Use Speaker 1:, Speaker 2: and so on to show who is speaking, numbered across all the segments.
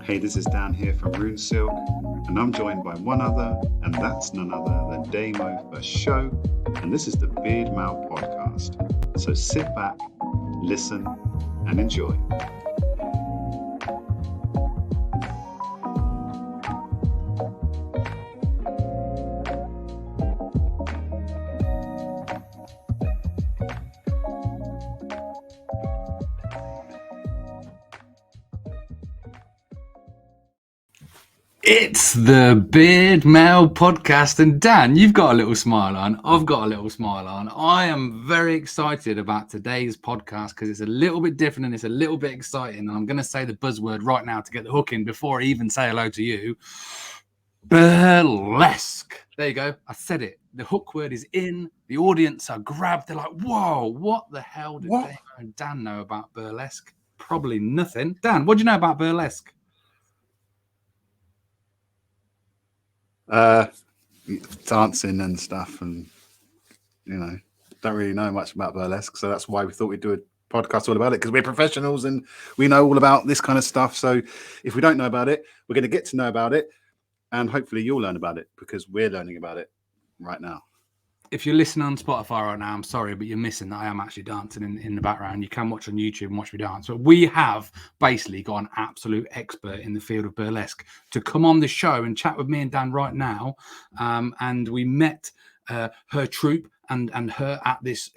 Speaker 1: Hey, this is Dan here from Rune Silk, and I'm joined by one other, and that's none other than Damo for show, and this is the Beardmail podcast. So sit back, listen, and enjoy.
Speaker 2: It's the Beardmail podcast, and Dan, you've got a little smile on. I've got a little smile on. I am very excited about today's podcast because it's a little bit different and it's a little bit exciting. And I'm going to say the buzzword right now to get the hook in before I even say hello to you. Burlesque. There you go. I said it. The hook word is in. The audience are grabbed. They're like, whoa, what the hell did Damo and Dan know about burlesque? Probably nothing. Dan, what do you know about burlesque?
Speaker 1: Dancing and stuff, and don't really know much about burlesque, so that's why we thought we'd do a podcast all about it, because we're professionals and we know all about this kind of stuff. So if we don't know about it, we're going to get to know about it, and hopefully you'll learn about it because we're learning about it right now.
Speaker 2: If you're listening on Spotify right now, I'm sorry, but you're missing that I am actually dancing in the background. You can watch on YouTube and watch me dance. But we have basically got an absolute expert in the field of burlesque to come on the show and chat with me and Dan right now. And we met her troupe and her at this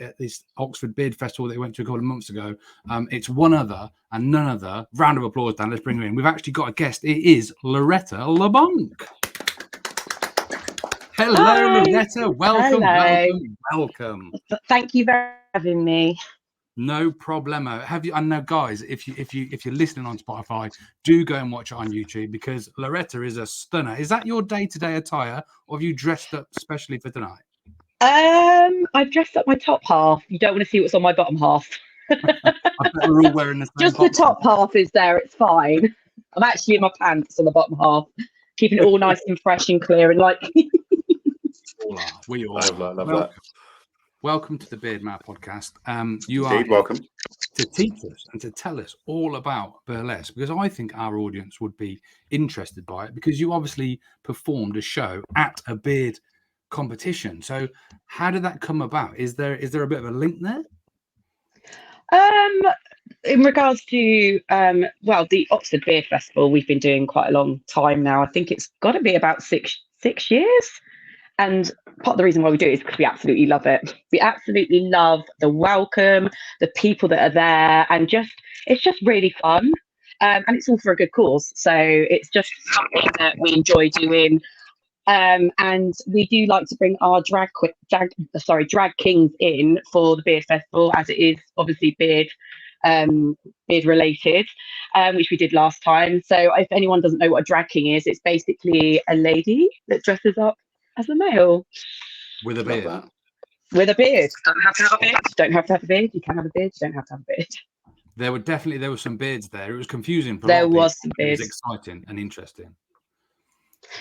Speaker 2: Oxford Beard Festival that we went to a couple of months ago. It's one other and none other. Round of applause, Dan. Let's bring her in. We've actually got a guest. It is Loretta LeBonke. Hello,
Speaker 3: Hi.
Speaker 2: Loretta. Welcome,
Speaker 3: Hello.
Speaker 2: welcome.
Speaker 3: Thank you for having me.
Speaker 2: No problemo. Have you? I know, guys. If you're listening on Spotify, do go and watch it on YouTube because Loretta is a stunner. Is that your day-to-day attire, or have you dressed up specially for tonight?
Speaker 3: I've dressed up my top half. You don't want to see what's on my bottom half.
Speaker 2: I bet we're all wearing the same.
Speaker 3: Just the top half is there. It's fine. I'm actually in my pants on the bottom half, keeping it all nice and fresh and clear and like.
Speaker 2: We all
Speaker 1: love that.
Speaker 2: Welcome to the Beardmail podcast. You
Speaker 1: Indeed,
Speaker 2: are
Speaker 1: welcome
Speaker 2: to teach us and to tell us all about burlesque, because I think our audience would be interested by it, because you obviously performed a show at a beard competition. So how did that come about? Is there a bit of a link there?
Speaker 3: In regards to the Oxford Beard Festival, we've been doing quite a long time now. I think it's got to be about six years. And part of the reason why we do it is because we absolutely love it. We absolutely love the welcome, the people that are there, and it's just really fun. And it's all for a good cause. So it's just something that we enjoy doing. And we do like to bring our drag kings in for the beard festival, as it is obviously beard related, which we did last time. So if anyone doesn't know what a drag king is, it's basically a lady that dresses up as a male
Speaker 2: With a beard.
Speaker 3: With a beard. Don't have to have a beard. Don't have to have a beard. You can have a beard. You don't have to have a beard.
Speaker 2: There were some beards there. It was confusing.
Speaker 3: There was some beards.
Speaker 2: It was exciting and interesting.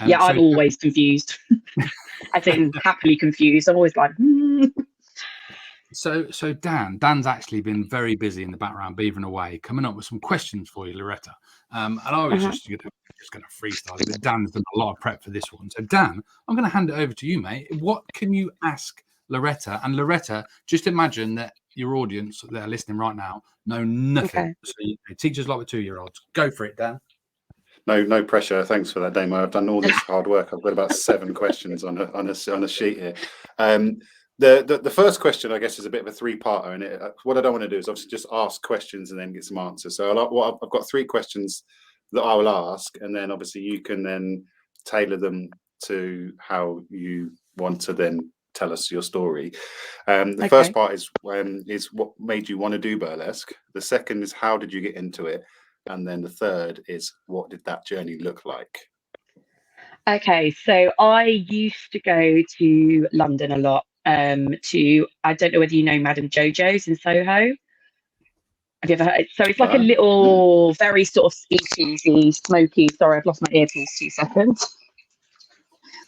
Speaker 3: Yeah, I'm always confused. As in happily confused. I'm always like,
Speaker 2: So Dan's actually been very busy in the background, beavering away, coming up with some questions for you, Loretta. And I was just going to freestyle it, but Dan's done a lot of prep for this one. So Dan, I'm going to hand it over to you, mate. What can you ask Loretta? And Loretta, just imagine that your audience that are listening right now know nothing. Okay. So you teach us like with 2-year-olds. Go for it, Dan.
Speaker 1: No pressure. Thanks for that, Damo. I've done all this hard work. I've got about 7 questions on a sheet here. The first question, I guess, is a bit of a 3-parter, and what I don't want to do is obviously just ask questions and then get some answers. So I've got 3 questions that I will ask, and then obviously you can then tailor them to how you want to then tell us your story. The first part is what made you want to do burlesque. The second is how did you get into it, and then the third is what did that journey look like?
Speaker 3: Okay, so I used to go to London a lot. I don't know whether you know Madame Jojo's in Soho. Have you ever heard? So it's like a little, very sort of speakeasy, smoky. Sorry, I've lost my earpiece. 2 seconds.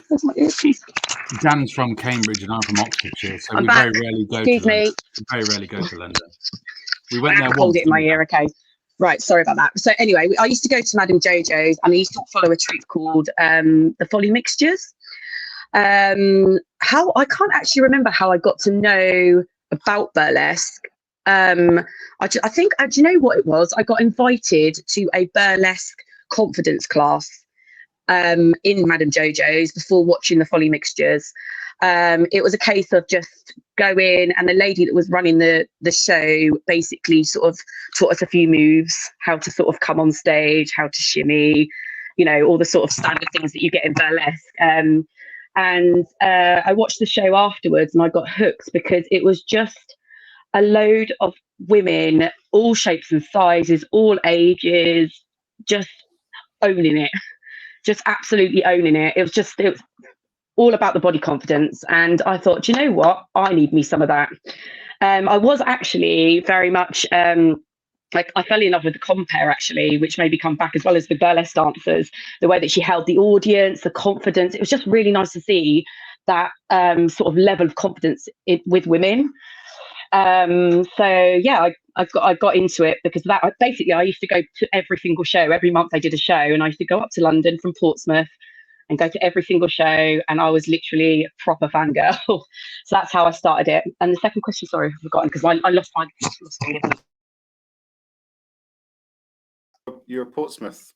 Speaker 3: Where's my earpiece?
Speaker 2: Dan's from Cambridge and I'm from Oxfordshire, so
Speaker 3: I'm
Speaker 2: we
Speaker 3: back.
Speaker 2: very rarely go
Speaker 3: Excuse
Speaker 2: to
Speaker 3: me.
Speaker 2: London. We very rarely go to London. We went there once.
Speaker 3: Hold it in my ear, okay. Right, sorry about that. So anyway, I used to go to Madame Jojo's, and I used to follow a troupe called the Folly Mixtures. How I can't actually remember how I got to know about burlesque. I think, do you know what it was? I got invited to a burlesque confidence class in Madame Jojo's before watching the Folly Mixtures. It was a case of just go in, and the lady that was running the show basically sort of taught us a few moves, how to sort of come on stage, how to shimmy, you know, all the sort of standard things that you get in burlesque. And I watched the show afterwards, and I got hooked because it was just a load of women, all shapes and sizes, all ages, just owning it, just absolutely owning it. It was all about the body confidence. And I thought, you know what? I need me some of that. I was actually very much like, I fell in love with the compere, actually, which maybe come back, as well as the burlesque dancers, the way that she held the audience, the confidence. It was just really nice to see that sort of level of confidence with women. So yeah, I got into it because of that. Basically, I used to go to every single show. Every month I did a show, and I used to go up to London from Portsmouth and go to every single show, and I was literally a proper fangirl. So that's how I started it. And the second question, sorry, I've forgotten, because I lost my
Speaker 1: You're a Portsmouth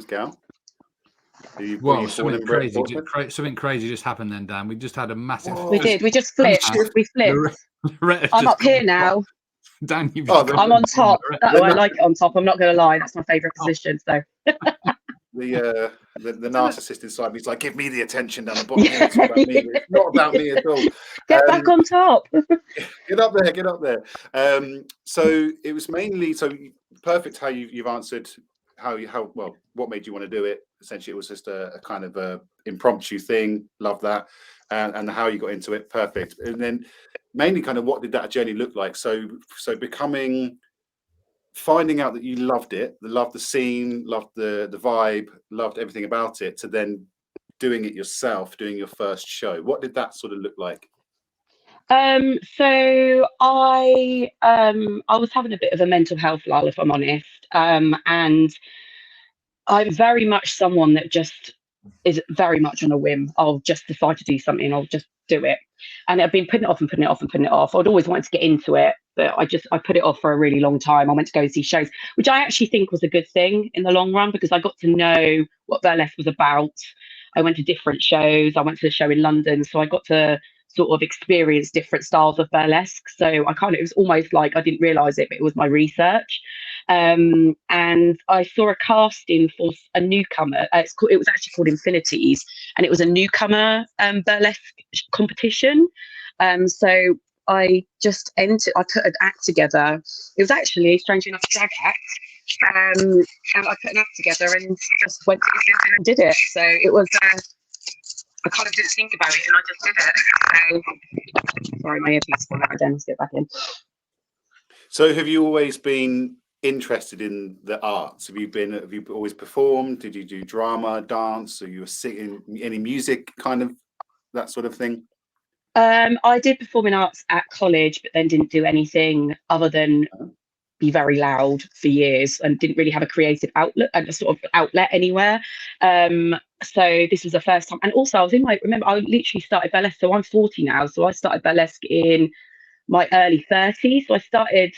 Speaker 1: gal.
Speaker 2: Well, something crazy just happened then, Dan. We just had a massive.
Speaker 3: We did. We just flipped. We flipped. I'm up here now.
Speaker 2: Dan, you've
Speaker 3: I'm on top. I like it on top. I'm not going to lie. That's my favourite position. So.
Speaker 1: The narcissist inside me is like, give me the attention down the bottom here. It's about me. It's not about me at all.
Speaker 3: Get back on top.
Speaker 1: Get up there. So it was mainly perfect how you've answered how what made you want to do it. Essentially, it was just a kind of a impromptu thing. Love that, and how you got into it. Perfect. And then mainly kind of what did that journey look like? So finding out that you loved it, loved the scene, loved the vibe, loved everything about it, to then doing it yourself, doing your first show. What did that sort of look like?
Speaker 3: So I was having a bit of a mental health lull, if I'm honest. And I'm very much someone that just is very much on a whim. I'll just decide to do something. I'll just do it. And I've been putting it off. I'd always wanted to get into it, but I put it off for a really long time. I went to go see shows, which I actually think was a good thing in the long run, because I got to know what burlesque was about. I went to different shows. I went to the show in London, so I got to sort of experience different styles of burlesque. So it was almost like I didn't realize it, but it was my research. And I saw a casting for a newcomer. It was actually called Infinities, and it was a newcomer burlesque competition. So I just entered. I put an act together. It was actually, strangely enough, a drag act. And I put an act together and just went to the and did it. So it was. I kind of didn't think about it, and I just did it. So, sorry, my earpiece fell out again. Let's get back in.
Speaker 1: So, have you always been interested in the arts? Have you always performed? Did you do drama, dance? Or you were singing any music, kind of that sort of thing?
Speaker 3: I did performing arts at college, but then didn't do anything other than be very loud for years, and didn't really have a creative outlet and a sort of outlet anywhere. So this was the first time. And also I literally started burlesque. So I'm 40 now. So I started burlesque in my early 30s. So I started,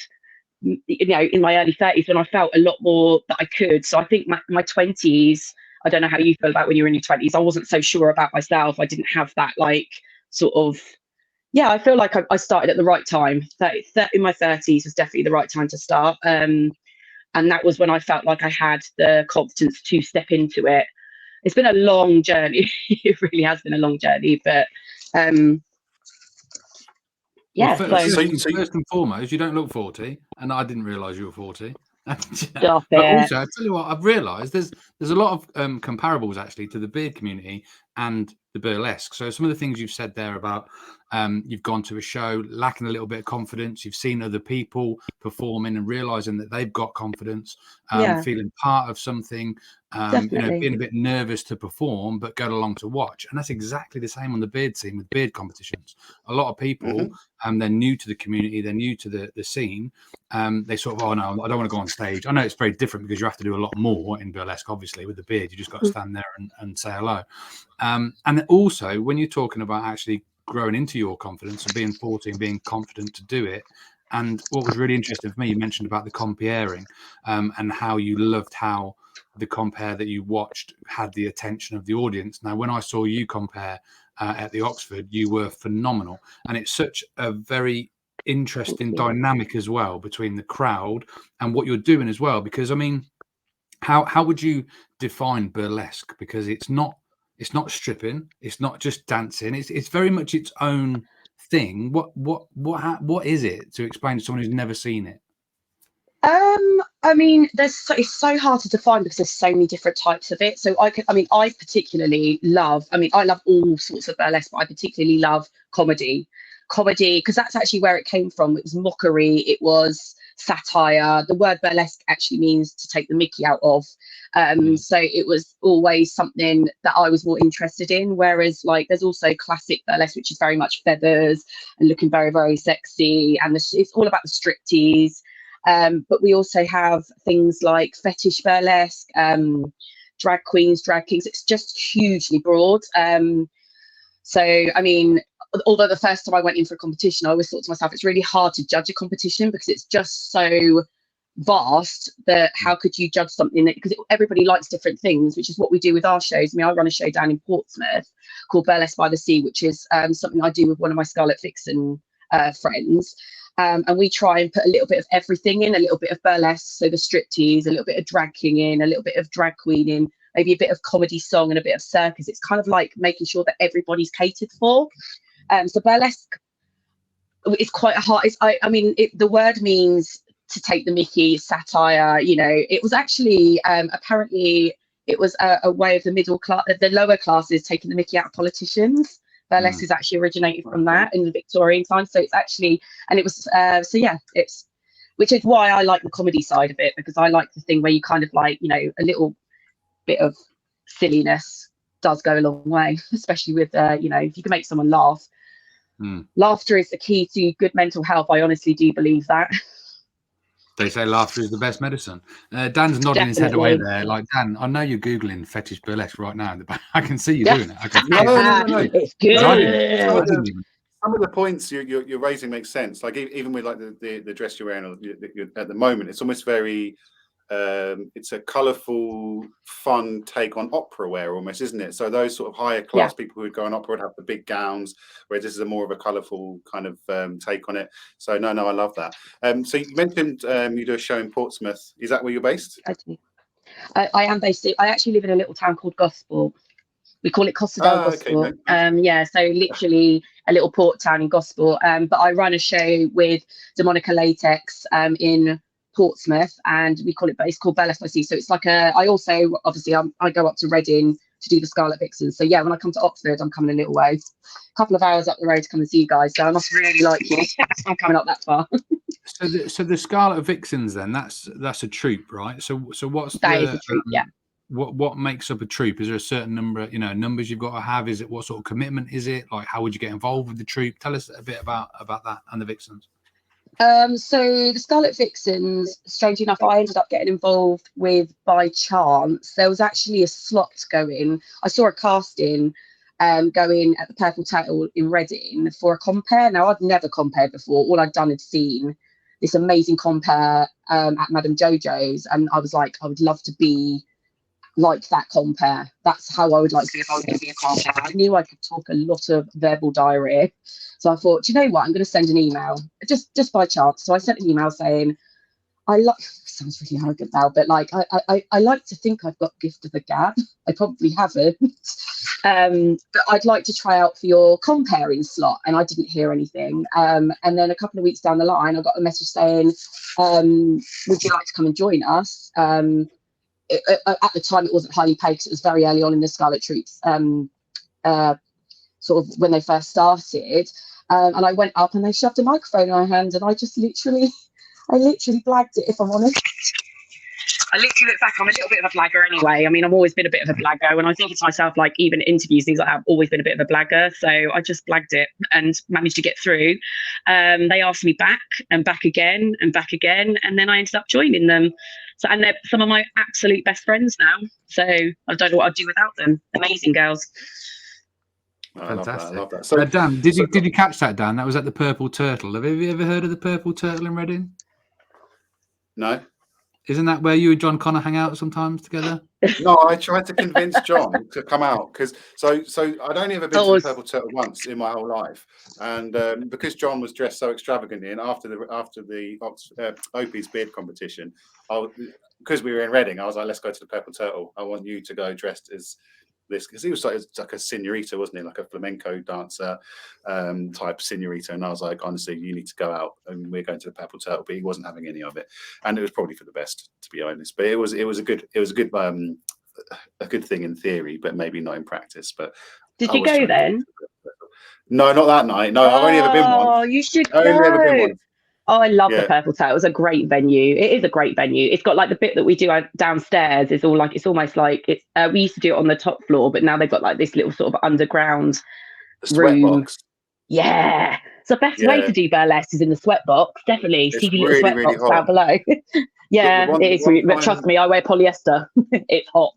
Speaker 3: in my early 30s when I felt a lot more that I could. So I think my 20s, I don't know how you feel about when you're in your 20s. I wasn't so sure about myself. I didn't have that I feel like I started at the right time. In my 30s was definitely the right time to start. And that was when I felt like I had the confidence to step into it. It's been a long journey. It really has been a long journey, but
Speaker 2: first and foremost, you don't look 40, and I didn't realise you were 40.
Speaker 3: Stop
Speaker 2: but
Speaker 3: it.
Speaker 2: Also, I tell you what, I've realised there's a lot of comparables actually to the beard community and the burlesque. So some of the things you've said there about you've gone to a show lacking a little bit of confidence, you've seen other people performing and realizing that they've got confidence,
Speaker 3: Yeah,
Speaker 2: feeling part of something,
Speaker 3: definitely.
Speaker 2: being a bit nervous to perform but go along to watch. And that's exactly the same on the beard scene with beard competitions. A lot of people, they're new to the community, they're new to the scene. They sort of, oh no, I don't want to go on stage. I know it's very different because you have to do a lot more in burlesque. Obviously with the beard, you just got to stand there and say hello. And then also when you're talking about actually growing into your confidence and being 40 and being confident to do it. And what was really interesting for me, you mentioned about the comparing, and how you loved how the compare that you watched had the attention of the audience. Now, when I saw you compare at the Oxford, you were phenomenal. And it's such a very interesting dynamic as well between the crowd and what you're doing as well. Because I mean, how would you define burlesque? Because it's not stripping, it's not just dancing, it's very much its own thing. What is it, to explain to someone who's never seen it?
Speaker 3: I mean, it's so hard to define because there's so many different types of it. So I particularly love, I love all sorts of burlesque, but I particularly love comedy, because that's actually where it came from. It was mockery, it was satire. The word burlesque actually means to take the mickey out of. So it was always something that I was more interested in. Whereas like there's also classic burlesque, which is very much feathers and looking very, very sexy. And it's all about the striptease. But we also have things like fetish burlesque, drag queens, drag kings. It's just hugely broad. So, I mean, although the first time I went in for a competition, I always thought to myself, it's really hard to judge a competition because it's just so vast that how could you judge something that, because everybody likes different things, which is what we do with our shows. I mean, I run a show down in Portsmouth called Burlesque by the Sea, which is something I do with one of my Scarlet Vixen friends. And we try and put a little bit of everything in, a little bit of burlesque, so the striptease, a little bit of drag king in, a little bit of drag queen in, maybe a bit of comedy song and a bit of circus. It's kind of like making sure that everybody's catered for. So burlesque is quite a hard. The word means to take the mickey, satire. You know, it was actually apparently it was a way of the middle class, the lower classes taking the mickey out of politicians. Burlesque is actually originated from that in the Victorian times. So it's actually, and it was, which is why I like the comedy side of it, because I like the thing where you kind of like, you know, a little bit of silliness does go a long way, especially with, if you can make someone laugh. Laughter is the key to good mental health. I honestly do believe that.
Speaker 2: They say laughter is the best medicine. Dan's nodding his head away there. Like, Dan, I know you're Googling fetish burlesque right now. I can see you doing it. I can
Speaker 1: No.
Speaker 3: It's good.
Speaker 1: Some of the points you're raising make sense. Like even with like the dress you're wearing at the moment, it's almost very it's a colourful, fun take on opera wear almost, isn't it? So those sort of higher class people who would go on opera would have the big gowns, whereas this is a more of a colourful kind of take on it. So no, I love that. So you mentioned you do a show in Portsmouth. Is that where you're based?
Speaker 3: I am based. I actually live in a little town called Gosport. We call it Costa del Gosport. Okay, so literally a little port town in Gosport. But I run a show with Demonica Latex in Portsmouth, and it's called Burlesque by Sea. So it's like I also obviously I go up to Reading to do the Scarlet Vixens. So yeah, when I come to Oxford, I'm coming a little way, a couple of hours up the road to come and see you guys. So I must really like you. I'm coming up that far.
Speaker 2: So the Scarlet Vixens, then that's a troupe, right? So what's
Speaker 3: that is a troupe, yeah.
Speaker 2: What makes up a troupe? Is there a certain number, numbers you've got to have? Is it, what sort of commitment is it? Like, how would you get involved with the troupe? Tell us a bit about that and the Vixens.
Speaker 3: So the Scarlet Vixens, strangely enough, I ended up getting involved with by chance. There was actually a slot going. I saw a casting going at the Purple Turtle in Reading for a compare. Now, I'd never compared before. All I'd done had seen this amazing compare at Madame Jojo's, and I was like, I would love to be like that compare. That's how I would like to be if I was going to be a compare. I knew I could talk a lot of verbal diarrhea, so I thought, do you know what, I'm going to send an email just by chance. So I sent an email saying, sounds really arrogant now, but like I like to think I've got gift of the gab. I probably haven't, but I'd like to try out for your comparing slot. And I didn't hear anything, and then a couple of weeks down the line I got a message saying, would you like to come and join us? At the time it wasn't highly paid because it was very early on in the Scarlet Troops, sort of when they first started, And I went up and they shoved a microphone in my hand, and I literally blagged it, if I'm honest. I literally look back, I'm a little bit of a blagger anyway. I mean, I've always been a bit of a blagger. When I think to myself, like even interviews, things like that, I've always been a bit of a blagger. So I just blagged it and managed to get through. They asked me back and back again and back again. And then I ended up joining them. So, and they're some of my absolute best friends now. So I don't know what I'd do without them. Amazing girls.
Speaker 2: Fantastic.
Speaker 1: I love that. So,
Speaker 2: Dan, did you catch that, Dan? That was at the Purple Turtle. Have you ever heard of the Purple Turtle in Reading?
Speaker 1: No.
Speaker 2: Isn't that where you and John Connor hang out sometimes together?
Speaker 1: No, I tried to convince John to come out because so I'd only ever been to the Purple Turtle once in my whole life, and because John was dressed so extravagantly, and after the Opie's beard competition, because we were in Reading, I was like, let's go to the Purple Turtle. I want you to go dressed as this, because he was like a senorita, wasn't he, like a flamenco dancer type senorita, and I was like, honestly, you need to go out, and we're going to the Purple Turtle, but he wasn't having any of it, and it was probably for the best, to be honest. But it was a good thing in theory, but maybe not in practice. But
Speaker 3: did you go then?
Speaker 1: No, not that night. No, I've only ever been one.
Speaker 3: Oh, you should go.
Speaker 1: Only ever been one.
Speaker 3: Oh, I love the Purple Turtle. It's a great venue. It is a great venue. It's got like the bit that we do downstairs is all like, it's almost like it's. We used to do it on the top floor, but now they've got like this little sort of underground room.
Speaker 1: Sweatbox.
Speaker 3: Yeah, it's the best way to do burlesque is in the sweatbox. Definitely, see your little sweatbox down below. Yeah, it is. But trust me, I wear polyester. It's hot.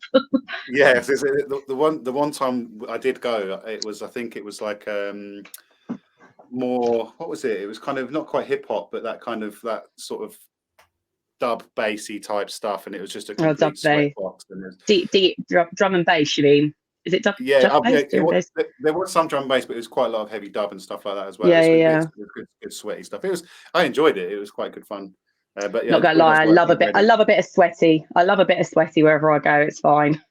Speaker 1: Yes, the one time I did go, I think it was like more, what was it? It was kind of not quite hip hop, but that sort of dub bassy type stuff, and it was just a complete sweatbox.
Speaker 3: Deep drum and bass, you mean? Is it dub?
Speaker 1: Yeah,
Speaker 3: dub bass,
Speaker 1: there was some drum and bass, but it was quite a lot of heavy dub and stuff like that as well.
Speaker 3: Yeah.
Speaker 1: It was good sweaty stuff. I enjoyed it. It was quite good fun. But yeah,
Speaker 3: not gonna lie, I love a bit of sweaty. I love a bit of sweaty wherever I go. It's fine.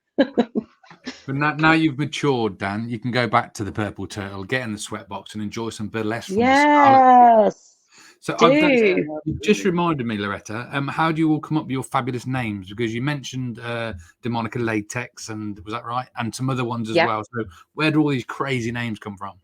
Speaker 2: But now you've matured, Dan, you can go back to the Purple Turtle, get in the sweatbox, and enjoy some burlesque. From
Speaker 3: yes.
Speaker 2: So you've just reminded me, Loretta. How do you all come up with your fabulous names? Because you mentioned Demonica Latex, and was that right? And some other ones as well. So where do all these crazy names come from?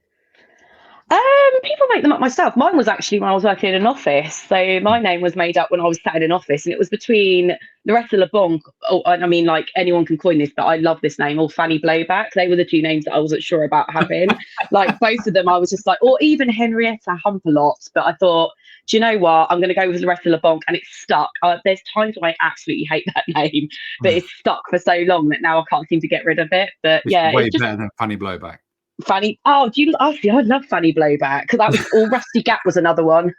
Speaker 3: People make them up myself. Mine was actually when I was working in an office. So my name was made up when I was sat in an office, and it was between Loretta LeBonke. Oh, I mean, like anyone can coin this, but I love this name. Or Fanny Blowback. They were the two names that I wasn't sure about having. Like both of them, I was just like, or even Henrietta Humpalot. But I thought, do you know what? I'm going to go with Loretta LeBonke, and it's stuck. There's times when I absolutely hate that name, but it's stuck for so long that now I can't seem to get rid of it. But
Speaker 2: it's way better than Fanny Blowback.
Speaker 3: Fanny, see, I love Fanny Blowback, because that was, or Rusty Gap was another one.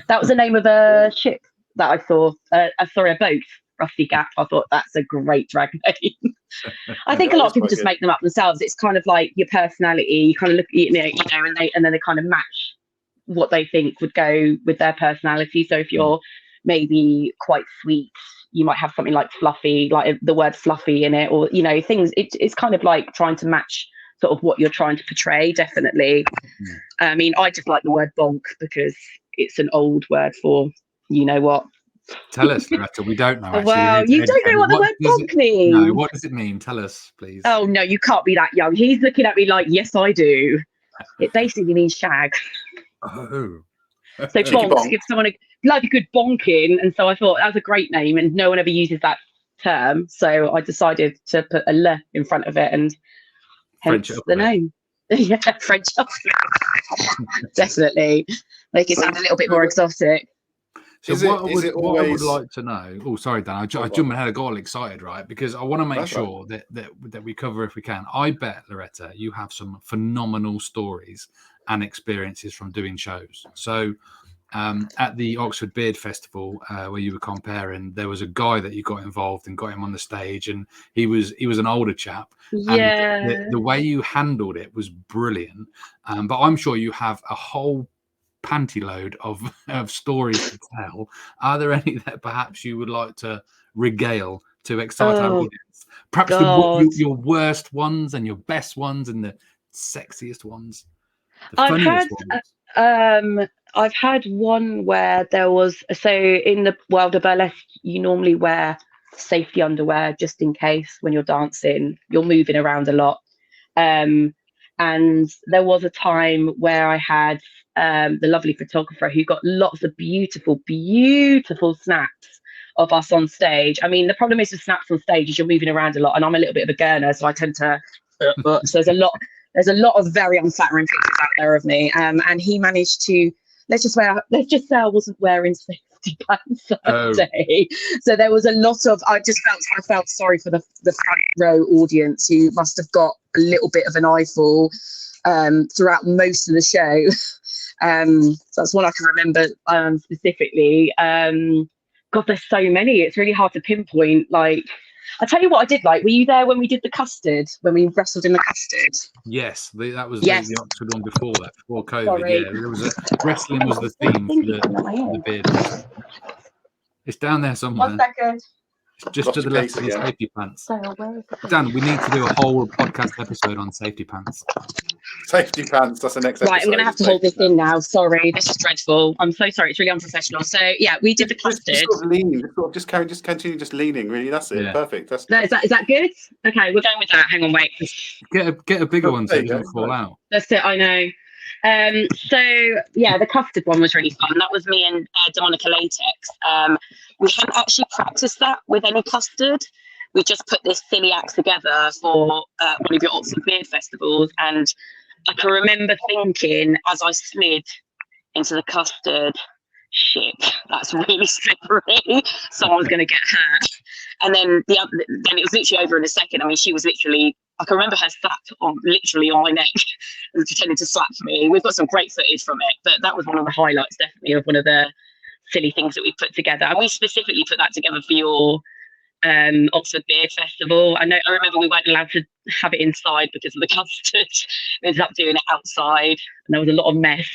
Speaker 3: That was the name of a ship that I saw. A boat, Rusty Gap. I thought that's a great drag name. I think a lot of people just make them up themselves. It's kind of like your personality. You kind of look, and then they kind of match what they think would go with their personality. So if you're maybe quite sweet, you might have something like fluffy, like the word fluffy in it, or things. It's kind of like trying to match sort of what you're trying to portray. Definitely. I mean, I just like the word bonk because it's an old word for what.
Speaker 2: Tell us, Loretta. We don't know.
Speaker 3: Well, you don't know what the word bonk means.
Speaker 2: No, what does it mean? Tell us, please.
Speaker 3: Oh no, you can't be that young. He's looking at me like, yes, I do. It basically means shag.
Speaker 2: Oh.
Speaker 3: So bonk gives someone a bloody good bonking, and so I thought that was a great name, and no one ever uses that term, so I decided to put a le in front of it, and hence the name. Yeah, French. Definitely make it sound a little bit more exotic.
Speaker 2: So what I would like to know. Oh, sorry, Dan. I jumped ahead. I got all excited, right? Because I want to make sure that we cover if we can. I bet, Loretta, you have some phenomenal stories and experiences from doing shows. So at the Oxford Beard Festival, where you were comparing, there was a guy that you got involved and got him on the stage, and he was an older chap.
Speaker 3: Yeah.
Speaker 2: And the way you handled it was brilliant. But I'm sure you have a whole panty load of stories to tell. Are there any that perhaps you would like to regale to excite our audience? Perhaps your worst ones and your best ones and the sexiest ones, the funniest ones.
Speaker 3: I've had one where there was, so in the world of burlesque, you normally wear safety underwear just in case when you're dancing, you're moving around a lot. And there was a time where I had the lovely photographer who got lots of beautiful, beautiful snaps of us on stage. I mean, the problem is with snaps on stage is you're moving around a lot, and I'm a little bit of a gurner, so I tend to. So there's a lot of very unflattering pictures out there of me. And he managed to let's just say I wasn't wearing safety pants that day. So there was a lot of I felt sorry for the front row audience who must have got a little bit of an eyeful throughout most of the show. So that's one I can remember specifically. God, there's so many. It's really hard to pinpoint. Like, I'll tell you what I did like. Were you there when we did the custard? When we wrestled in the custard?
Speaker 2: Yes, that was
Speaker 3: Yes.
Speaker 2: the Oxford one before that, before COVID.
Speaker 3: Sorry.
Speaker 2: Yeah, there was wrestling was the theme for the beard. It's down there somewhere.
Speaker 3: 1 second.
Speaker 2: Just to the left of the safety pants. Dan, we need to do a whole podcast episode on safety pants.
Speaker 1: Safety pants. That's the next episode.
Speaker 3: Right, I'm going to have to hold this in now. Sorry, this is dreadful. I'm so sorry. It's really unprofessional. So yeah, we did the custard.
Speaker 1: Just sort of leaning. Just continue, just leaning. Really, that's it. Yeah. Perfect.
Speaker 3: Is that good? Okay, we're going with that. Hang on, wait.
Speaker 2: Get a bigger one so it doesn't fall out.
Speaker 3: That's it. I know. So yeah, the custard one was really fun. That was me and Demonica Latex. We hadn't actually practiced that with any custard. We just put this silly act together for one of your Oxford Beard festivals, and I can remember thinking as I slid into the custard, shit, that's really slippery. Someone's going to get hurt. And then then it was literally over in a second. I mean, she was literally. I can remember her sat literally on my neck and pretending to slap me. We've got some great footage from it, but that was one of the highlights, definitely, of one of the silly things that we put together. And we specifically put that together for your Oxford Beard Festival. I remember we weren't allowed to have it inside because of the custard. We ended up doing it outside, and there was a lot of mess.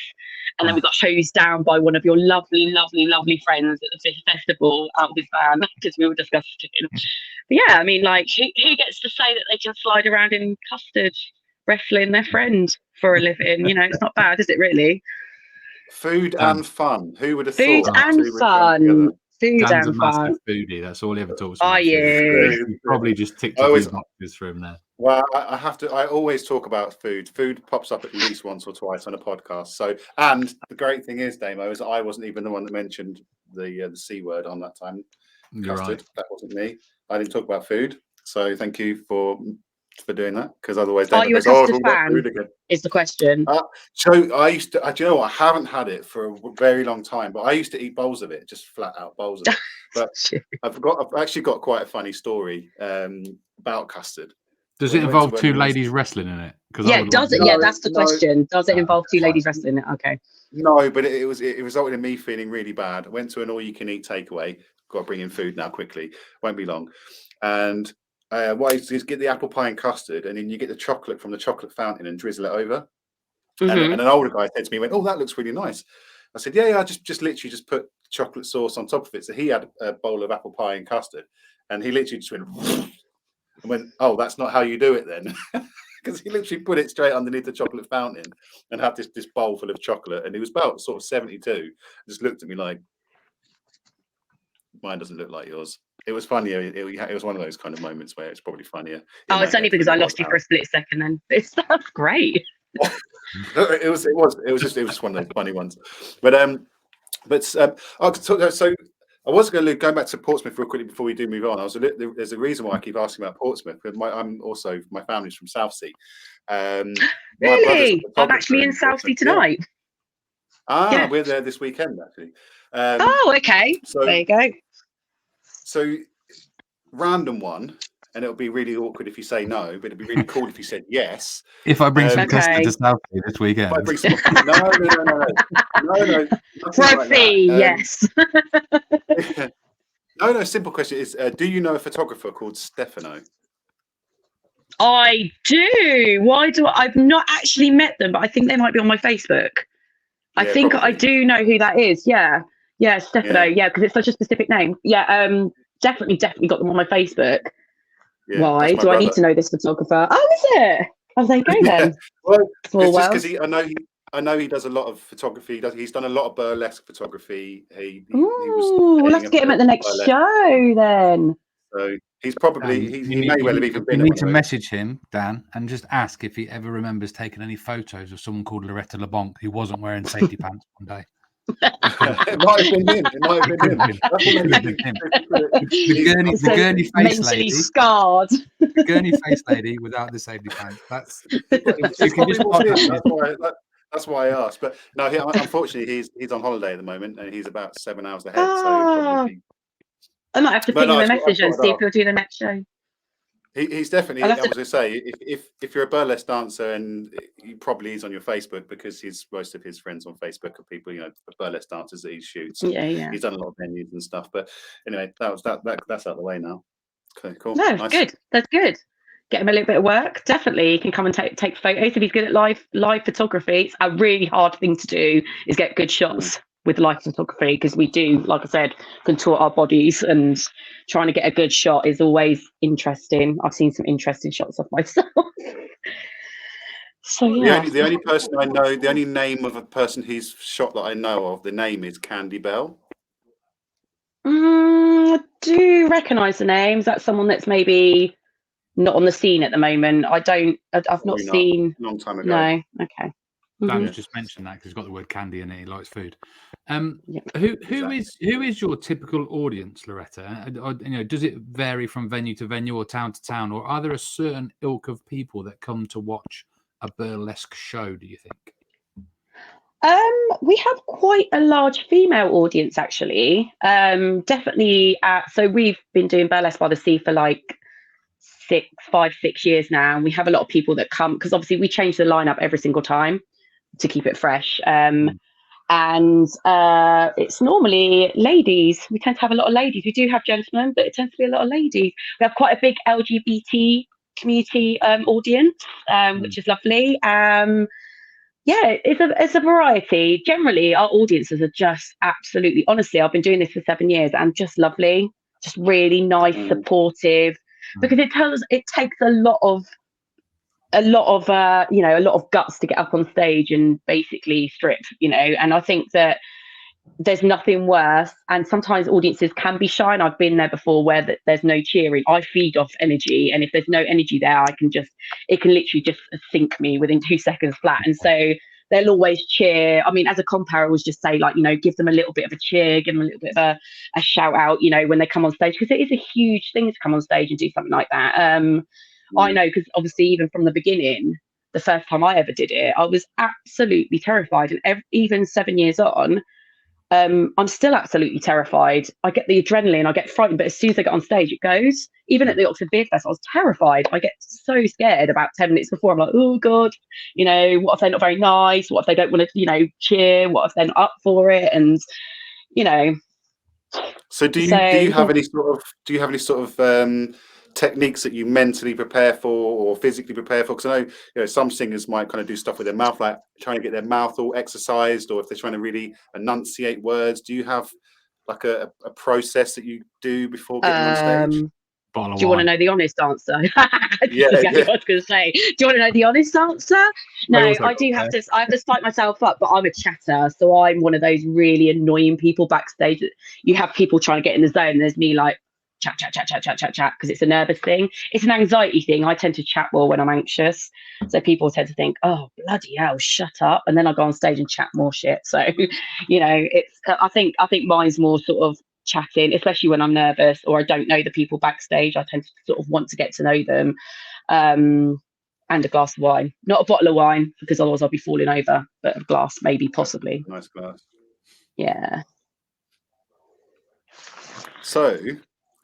Speaker 3: And then we got hosed down by one of your lovely, lovely, lovely friends at the festival out of his van because we were disgusting. But yeah, I mean, like, who gets to say that they can slide around in custard wrestling their friend for a living? You know, it's not bad, is it really?
Speaker 1: Food and fun. Who would have
Speaker 3: food
Speaker 1: thought?
Speaker 3: And fun. Food
Speaker 2: Dan's
Speaker 3: and
Speaker 2: a
Speaker 3: fun.
Speaker 2: massive foodie. That's all he ever talks about.
Speaker 3: Are you?
Speaker 2: He probably just ticked a few boxes from there.
Speaker 1: Well, I always talk about food. Food pops up at least once or twice on a podcast. So, and the great thing is, Damo, is I wasn't even the one that mentioned the C word on that time.
Speaker 2: You're
Speaker 1: Custard.
Speaker 2: right.
Speaker 1: That wasn't me. I didn't talk about food. So thank you for doing that, because otherwise,
Speaker 3: are you a custard fan?
Speaker 1: Food again.
Speaker 3: Is the question.
Speaker 1: So I used to. Do you know what? I haven't had it for a very long time, but I used to eat bowls of it, just flat out bowls of it. But I've actually got quite a funny story about custard.
Speaker 2: Does it involve two ladies wrestling in it?
Speaker 3: Yeah, does it? Yeah, that's the question. Does it involve two ladies wrestling in it? Okay.
Speaker 1: No, but it resulted in me feeling really bad. I went to an all-you-can-eat takeaway. Got to bring in food now quickly. Won't be long. And what I used to do is get the apple pie and custard, and then you get the chocolate from the chocolate fountain and drizzle it over. Mm-hmm. And an older guy said to me, "Oh, that looks really nice." I said, "Yeah, I just literally just put chocolate sauce on top of it." So he had a bowl of apple pie and custard, and he literally just went and went, "Oh, that's not how you do it then." Because he literally put it straight underneath the chocolate fountain and had this bowl full of chocolate, and he was about sort of 72. Just looked at me like, "Mine doesn't look like yours." It was funny. It was one of those kind of moments where it's probably funnier.
Speaker 3: Oh, it's only because I lost you for a split second. Then that's great.
Speaker 1: It was just one of those funny ones. So I was going to go back to Portsmouth real quickly before we do move on. There's a reason why I keep asking about Portsmouth. My family's from Southsea.
Speaker 3: Really? I'm actually in Southsea tonight.
Speaker 1: Yeah. Yeah. We're there this weekend actually.
Speaker 3: Okay. So there you go.
Speaker 1: So random one, and it'll be really awkward if you say no, but it'd be really cool if you said yes.
Speaker 2: If I bring some custard to Southsea this weekend.
Speaker 1: If I bring some, no.
Speaker 3: For a fee, yes.
Speaker 1: No. Simple question is: do you know a photographer called Stefano?
Speaker 3: I do. I've not actually met them, but I think they might be on my Facebook. I think probably. I do know who that is. Yeah, Stefano. Yeah, because it's such a specific name. Yeah, definitely got them on my Facebook. Yeah, why do I need to know this photographer? Oh, is it? Oh, there you go then.
Speaker 1: Well, it's just because I know he does a lot of photography. He's done a lot of burlesque photography. He was.
Speaker 3: Let's get him at the next show then.
Speaker 1: So He's probably
Speaker 2: Dan,
Speaker 1: he may well have even been.
Speaker 2: You
Speaker 1: at
Speaker 2: need
Speaker 1: one
Speaker 2: to
Speaker 1: of those.
Speaker 2: message him, Dan, and just ask if he ever remembers taking any photos of someone called Loretta LeBonke who wasn't wearing safety pants one day.
Speaker 1: It might have been him. It might have been him. That's what made me think.
Speaker 2: The gurney face
Speaker 3: mentally
Speaker 2: lady.
Speaker 3: scarred.
Speaker 2: The gurney face lady without the safety pants. That's you
Speaker 1: It's
Speaker 2: can
Speaker 1: probably
Speaker 2: just
Speaker 1: was
Speaker 2: pop
Speaker 1: him.
Speaker 2: that.
Speaker 1: That's why I asked. But no, unfortunately, he's on holiday at the moment, and he's about 7 hours ahead. So he'll probably be.
Speaker 3: I might have to
Speaker 1: But
Speaker 3: ping
Speaker 1: no,
Speaker 3: him a message and
Speaker 1: I'd
Speaker 3: see if
Speaker 1: ask.
Speaker 3: he'll do the next show.
Speaker 1: He's definitely.
Speaker 3: I'll
Speaker 1: I
Speaker 3: have
Speaker 1: was
Speaker 3: to-
Speaker 1: going to say, if you're a burlesque dancer, and he probably is on your Facebook because most of his friends on Facebook are people, burlesque dancers that he shoots.
Speaker 3: Yeah.
Speaker 1: He's done a lot of venues and stuff. But anyway, that's out of the way now. Okay, cool.
Speaker 3: No,
Speaker 1: Nice.
Speaker 3: good. That's good. Get him a little bit of work. Definitely, he can come and take photos if he's good at live photography. It's a really hard thing to do is get good shots with live photography, because we do, like I said, contort our bodies, and trying to get a good shot is always interesting. I've seen some interesting shots of myself. So yeah,
Speaker 1: The only person I know, the only name of a person he's shot that I know of, the name is Candy Bell.
Speaker 3: I do recognise the names. That's someone that's maybe not on the scene at the moment. I've not
Speaker 1: Probably
Speaker 3: seen.
Speaker 1: A long time ago.
Speaker 3: No, okay.
Speaker 2: Dan's just mentioned that because he's got the word candy in it. He likes food.
Speaker 3: Yeah.
Speaker 2: Who is your typical audience, Loretta? Does it vary from venue to venue or town to town, or are there a certain ilk of people that come to watch a burlesque show? Do you think?
Speaker 3: We have quite a large female audience, actually. Definitely. So we've been doing Burlesque by the Sea for like 6 years now, and we have a lot of people that come because obviously we change the lineup every single time to keep it fresh. And it's normally ladies. We tend to have a lot of ladies. We do have gentlemen, but it tends to be a lot of ladies. We have quite a big LGBT community audience, which is lovely. Yeah, it's a variety. Generally, our audiences are just absolutely, honestly, I've been doing this for 7 years and just lovely, just really nice, supportive, because it takes a lot of guts to get up on stage and basically strip, and I think that there's nothing worse, and sometimes audiences can be shy, and I've been there before where there's no cheering. I feed off energy, and if there's no energy there, it can literally just sink me within 2 seconds flat. And so they'll always cheer. I mean, as a compere, I always just say, like, give them a little bit of a cheer, give them a little bit of a shout out, when they come on stage, because it is a huge thing to come on stage and do something like that. I know, because obviously even from the beginning, the first time I ever did it, I was absolutely terrified, and even 7 years on, I'm still absolutely terrified. I get the adrenaline, I get frightened, but as soon as I get on stage, it goes. Even at the Oxford Beer Fest, I was terrified. I get so scared about 10 minutes before. I'm like, oh God, what if they're not very nice? What if they don't want to, cheer? What if they're not up for it? And,
Speaker 1: So do you have any sort of techniques that you mentally prepare for or physically prepare for? Because I know some singers might kind of do stuff with their mouth, like trying to get their mouth all exercised, or if they're trying to really enunciate words. Do you have like a process that you do before getting on stage?
Speaker 3: Do you want to know the honest answer?
Speaker 1: Yeah,
Speaker 3: I was going to say, do you want to know the honest answer? No, I do have to. I have to psych myself up, but I'm a chatter, so I'm one of those really annoying people backstage. That you have people trying to get in the zone, and there's me like chat, because it's a nervous thing. It's an anxiety thing. I tend to chat more when I'm anxious, so people tend to think, "Oh bloody hell, shut up," and then I go on stage and chat more shit. So, it's. I think mine's more sort of chatting, especially when I'm nervous or I don't know the people backstage. I tend to sort of want to get to know them, and a glass of wine, not a bottle of wine, because otherwise I'll be falling over, but a glass, maybe, possibly.
Speaker 1: Nice glass.
Speaker 3: Yeah.
Speaker 1: So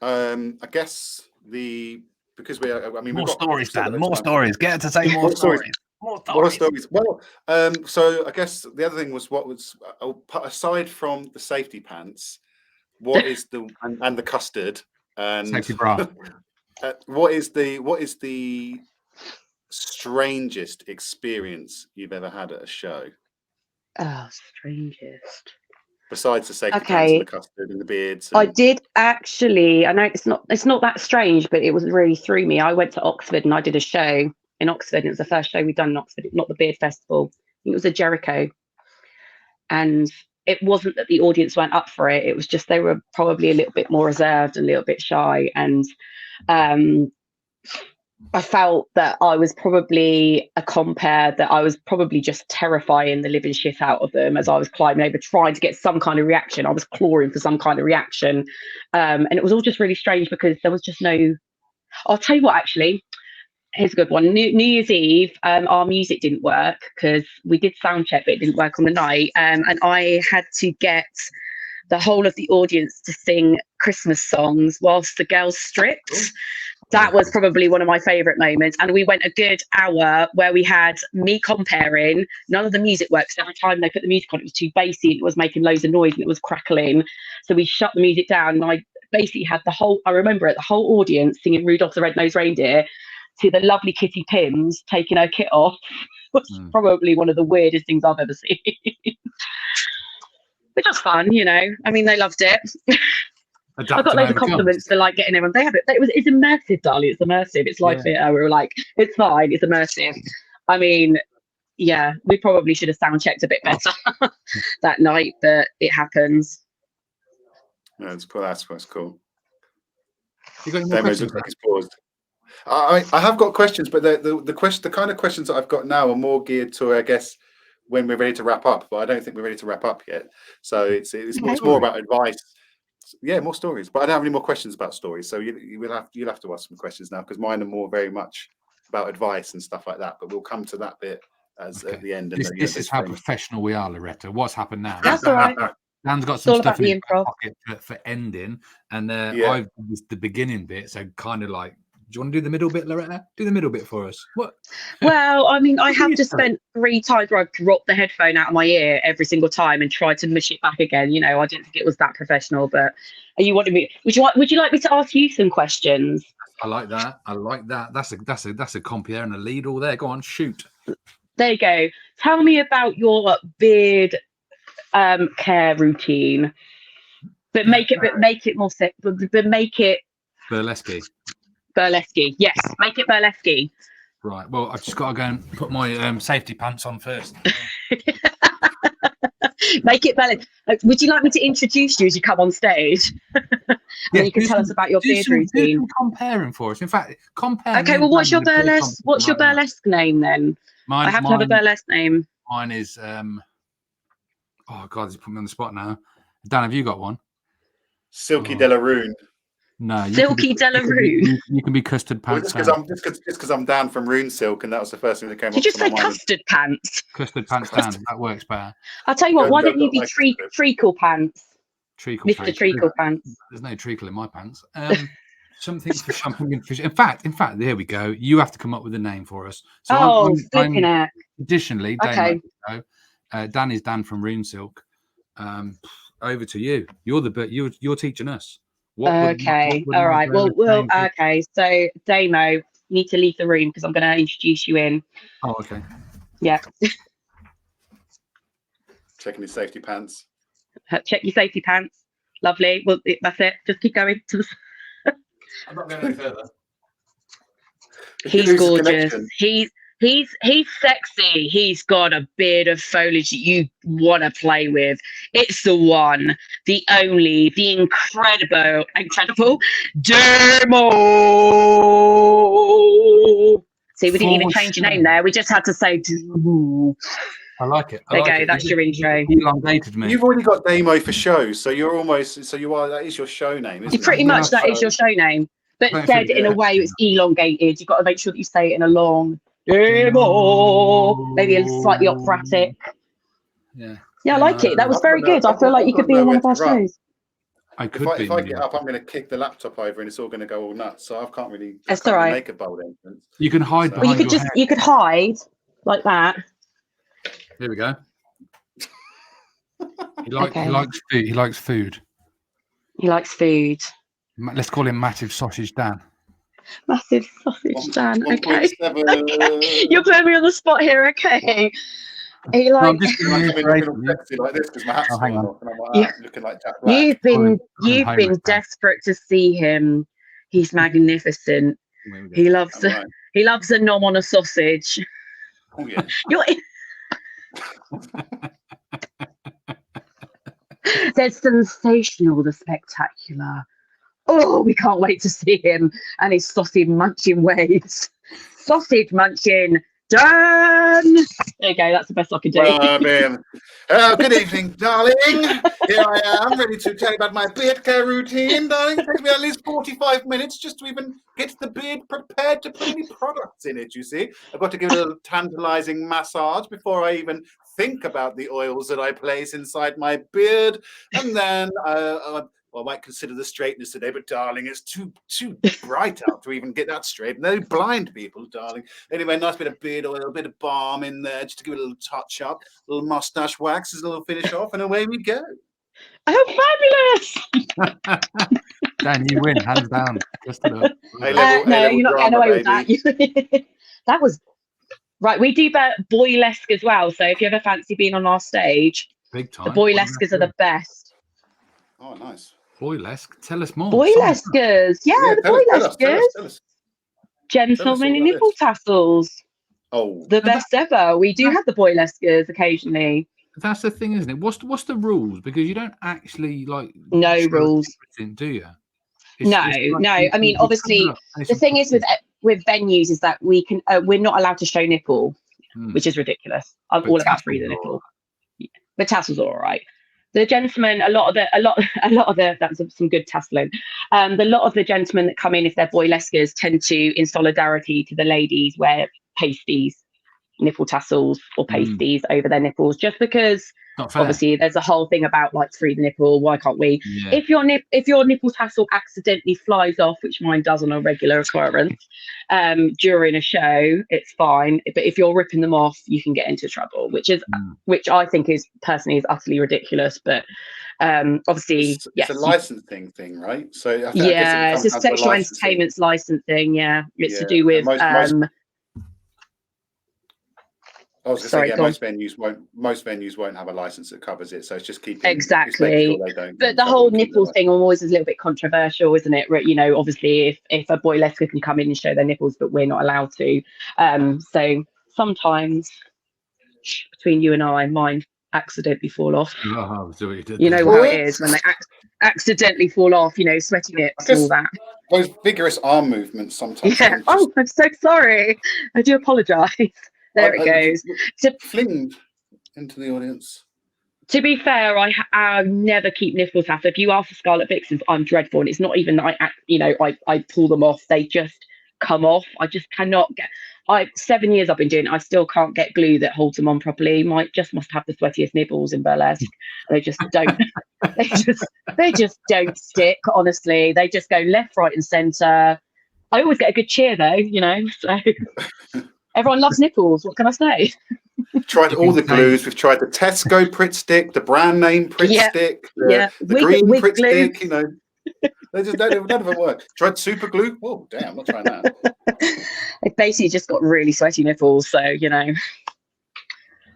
Speaker 1: I guess because we've
Speaker 2: More
Speaker 1: got
Speaker 2: stories, Dan. More stories. Get her to say more stories.
Speaker 1: More stories. Well, so I guess the other thing was aside from the safety pants, what is and the custard and
Speaker 2: safety bra?
Speaker 1: What is the strangest experience you've ever had at a show?
Speaker 3: Oh, strangest.
Speaker 1: Besides the safety pants and the custard and the beards.
Speaker 3: I did actually. I know it's not that strange, but it was really threw me. I went to Oxford and I did a show in Oxford. It was the first show we'd done in Oxford, not the Beard Festival. I think it was a Jericho, and it wasn't that the audience weren't up for it. It was just they were probably a little bit more reserved, a little bit shy, and I felt that I was probably a compare, that I was probably just terrifying the living shit out of them as I was climbing over, trying to get some kind of reaction. I was clawing for some kind of reaction. And it was all just really strange because there was just no... I'll tell you what, actually, here's a good one. New Year's Eve, our music didn't work because we did sound check, but it didn't work on the night. And I had to get the whole of the audience to sing Christmas songs whilst the girls stripped. That was probably one of my favourite moments. And we went a good hour where we had me comparing. None of the music works. Every time they put the music on, it was too bassy. It was making loads of noise and it was crackling. So we shut the music down. And I basically had the whole audience singing Rudolph the Red-Nosed Reindeer to the lovely Kitty Pims taking her kit off. Was probably one of the weirdest things I've ever seen. Which was fun, you know. I mean, they loved it. I got loads of compliments for like getting everyone. They have it. It's immersive, darling. It's immersive. It's like theatre. We were like, it's fine. It's immersive. I mean, yeah, we probably should have sound checked a bit better that night, but it happens.
Speaker 1: Yeah, that's cool. That's cool.
Speaker 2: You got any more questions?
Speaker 1: I have got questions, but the kind of questions that I've got now are more geared to, I guess, when we're ready to wrap up. But I don't think we're ready to wrap up yet. So it's more about advice. Yeah, more stories. But I don't have any more questions about stories. So you'll have to ask some questions now because mine are more very much about advice and stuff like that. But we'll come to that bit at the end.
Speaker 2: This is how professional we are, Loretta. What's happened now?
Speaker 3: That's all right.
Speaker 2: Dan's got some stuff in his pocket for ending, and I've the beginning bit. So kind of like, do you want to do the middle bit, Loretta? Do the middle bit for us. What?
Speaker 3: Well, I mean, I have just spent 3 times where I've dropped the headphone out of my ear every single time and tried to mush it back again. You know, I didn't think it was that professional. But are you wanting me? Would you like me to ask you some questions?
Speaker 2: I like that. That's a compere and a lead all there. Go on, shoot.
Speaker 3: There you go. Tell me about your beard care routine, but make it more sick. But make it
Speaker 2: burlesque.
Speaker 3: Burlesque, yes. Make it burlesque.
Speaker 2: Right. Well, I've just got to go and put my safety pants on first.
Speaker 3: Make it burlesque. Would you like me to introduce you as you come on stage? And you can tell us about your beard routine.
Speaker 2: Do some comparing for us. In fact, compare.
Speaker 3: Okay. Well, what's your burlesque? What's your burlesque name then? I have to have a burlesque name.
Speaker 2: Mine is. Oh God, he's put me on the spot now. Dan, have you got one?
Speaker 1: Silky Delarune.
Speaker 2: No,
Speaker 3: Silky Delarune.
Speaker 2: You can be Custard Pants.
Speaker 1: Well, just because I'm Dan from Rune Silk, and that was the first thing that came.
Speaker 3: Did you say Custard Pants?
Speaker 2: Custard Pants Dan. That works better.
Speaker 3: I'll tell you what. Why don't you be Treacle Pants?
Speaker 2: Treacle.
Speaker 3: Mr. Treacle Pants.
Speaker 2: There's no treacle in my pants. Something for champagne and fish. In fact, there we go. You have to come up with a name for us. So
Speaker 3: flipping it.
Speaker 2: Additionally,
Speaker 3: okay.
Speaker 2: Dan is Dan from Rune Silk. Over to you. You're teaching us.
Speaker 3: All right. Well, okay. So, Damo, you need to leave the room because I'm going to introduce you in.
Speaker 2: Oh, okay.
Speaker 3: Yeah.
Speaker 1: Checking his safety pants.
Speaker 3: Check your safety pants. Lovely. Well, that's it. Just keep going to the.
Speaker 2: I'm not going any further.
Speaker 3: He's gorgeous. He's sexy. He's got a beard of foliage that you want to play with. It's the one, the only, the incredible Demo. See, we didn't even change your name there. We just had to say Demo.
Speaker 2: I like it.
Speaker 3: There you go. That's your intro.
Speaker 2: Elongated me.
Speaker 1: You've already got Demo for show, so you're almost. So you are. That is your show name, isn't it?
Speaker 3: Pretty much. That is your show name, but said in a way it's elongated. You've got to make sure that you say it in a long. Demo. Maybe a slightly operatic.
Speaker 2: Yeah,
Speaker 3: I like it. That was very good. I feel like you could be in one of our shows.
Speaker 1: If I get up, I'm going to kick the laptop over, and it's all going to go all nuts. So I can't really.
Speaker 3: That's all right.
Speaker 1: Make a bold entrance.
Speaker 2: You can hide.
Speaker 3: Well, you could hide like that.
Speaker 2: Here we go. He likes food. He likes food.
Speaker 3: He likes food.
Speaker 2: Let's call him Massive Sausage Dan.
Speaker 3: Massive Sausage Dan. Okay. You're putting me on the spot here. Okay. He like.
Speaker 1: I'm looking sexy like this because my hat's falling off, and I'm like, looking like Jack Black.
Speaker 3: You've been desperate to see him. He's magnificent. He loves a nom on a sausage.
Speaker 1: Oh yeah.
Speaker 3: says sensational, the spectacular. Oh, we can't wait to see him and his sausage munching ways. Sausage munching. Done. There you go. That's the best I can do.
Speaker 1: Good evening, darling. Here I am, ready to tell you about my beard care routine, darling. It takes me at least 45 minutes just to even get the beard prepared to put any products in it, you see. I've got to give it a little tantalizing massage before I even think about the oils that I place inside my beard. And then I might consider the straightness today, but darling, it's too bright out to even get that straight. And they're blind people, darling. Anyway, nice bit of beard oil, a bit of balm in there, just to give it a little touch up. A little mustache wax as a little finish off, and away we go.
Speaker 3: Oh, fabulous!
Speaker 2: Dan, you win, hands down. Just
Speaker 3: no, you're not getting away with that. That was right. We do Burlesque as well. So if you ever fancy being on our stage,
Speaker 2: big time.
Speaker 3: The Burlesques are the best.
Speaker 1: Oh, nice.
Speaker 2: Burlesque, tell us more.
Speaker 3: Burlesquers, the Burlesquers. Gentlemen in nipple tassels.
Speaker 1: Oh,
Speaker 3: the best ever. We do have the Burlesquers occasionally.
Speaker 2: That's the thing, isn't it? What's the rules? Because you don't actually
Speaker 3: no rules,
Speaker 2: do you?
Speaker 3: No. I mean, obviously, the thing is with venues is that we can we're not allowed to show nipple, which is ridiculous. I'm all about free the nipple. Yeah. The tassels are all right. The gentlemen, a lot of the that's some good tasseling. A lot of the gentlemen that come in, if they're Burlesquers, tend to, in solidarity to the ladies, wear pasties, nipple tassels or pasties over their nipples, just because obviously there's a whole thing about free the nipple. Why can't we? Yeah. If your nipple tassel accidentally flies off, which mine does on a regular occurrence, during a show, it's fine. But if you're ripping them off, you can get into trouble, which I think is personally utterly ridiculous. But obviously,
Speaker 1: it's a licensing thing, right? So
Speaker 3: it's a sexual entertainment's licensing. Yeah, it's to do with.
Speaker 1: I was going to say, most venues won't have a license that covers it, so it's just keeping
Speaker 3: exactly.
Speaker 1: Sure they don't,
Speaker 3: but the whole nipple thing always is a little bit controversial, isn't it? You know, obviously, if a Burlesque can come in and show their nipples, but we're not allowed to. So sometimes, between you and I, mine accidentally fall off.
Speaker 2: Oh, so you did.
Speaker 3: You know how it is when they accidentally fall off. You know, sweaty nips and all that.
Speaker 1: Those vigorous arm movements sometimes.
Speaker 3: Yeah. Oh, I'm so sorry. I do apologise. There it goes.
Speaker 1: Flinged into the audience.
Speaker 3: To be fair, I never keep nipple tassels. If you ask for Scarlet Vixens, I'm dreadful, and it's not even that I pull them off. They just come off. I just cannot get. 7 years I've been doing it. I still can't get glue that holds them on properly. Must have the sweatiest nipples in Burlesque. They just don't. they just don't stick. Honestly, they just go left, right, and centre. I always get a good cheer though. You know, so. Everyone loves nipples. What can I say?
Speaker 1: Tried all the glues. We've tried the Tesco Pritt Stick, the brand name Pritt Stick, the green Pritt Stick. You know, they just none of them work. Tried super glue. Oh, damn! I'm not trying that.
Speaker 3: It basically just got really sweaty nipples. So you know.